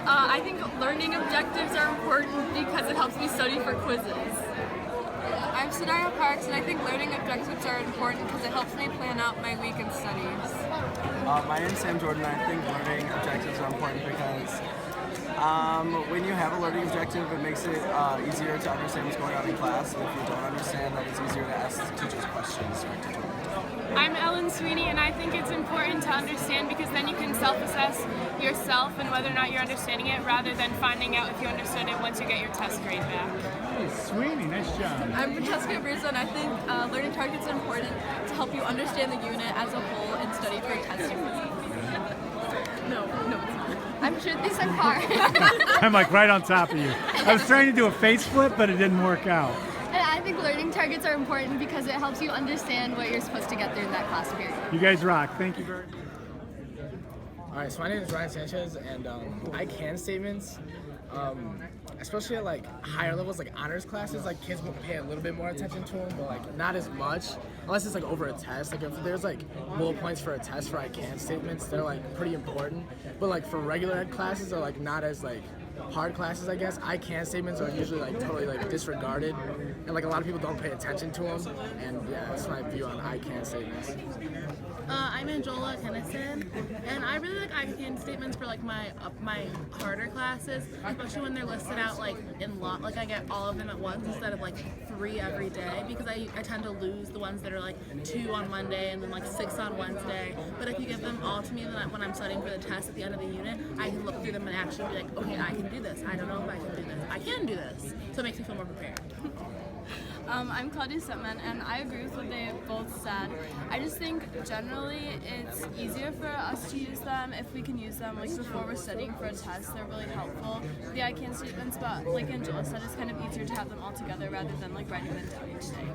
I think learning objectives are important because it helps me study for quizzes. I'm Scenario Parks, and I think learning objectives are important because it helps me plan out my weekend studies. My name's Sam Jordan. I think learning objectives are important because when you have a learning objective, it makes it easier to understand what's going on in class. And if you don't understand, then it's easier to ask teachers questions. I'm Ellen Sweeney, and I think it's important to understand because then you can self-assess yourself and whether or not you're understanding it rather than finding out if you understood it once you get your test grade back. Hey, Sweeney, nice job. I'm Francesca Abruzzo, and I think learning targets are important to help you understand the unit as a whole and study for testing. No, it's not. I'm Shruti Sankar. I'm like right on top of you. I was trying to do a face flip, but it didn't work out. And I think learning targets are important because it helps you understand what you're supposed to get through in that class period. You guys rock. Thank you very much. Alright, so my name is Ryan Sanchez, and I can statements, especially at like higher levels, like honors classes, like kids will pay a little bit more attention to them, but like not as much, unless it's like over a test. Like if there's like bullet points for a test for I can statements, they're like pretty important. But like for regular ed classes, they're like not as like hard classes, I guess. I can statements are usually like totally like disregarded, and like a lot of people don't pay attention to them. And yeah, that's my view on I can statements. I'm Angela Kennison, and I really like I can statements for like my harder classes, especially when they're listed out like in lot. Like I get all of them at once instead of like 3 every day because I tend to lose the ones that are like 2 on Monday and then like 6 on Wednesday. But if you give them all to me when I'm studying for the test at the end of the unit, I can look through them and actually be like, okay, I can do this. I don't know if I can do this. I can do this. So it makes me feel more prepared. I'm Claudia Sutman, and I agree with what they both said. I just think generally it's easier for us to use them if we can use them like before we're studying for a test. They're really helpful, the I can statements, but like Angela said, it's kind of easier to have them all together rather than like writing them down each day.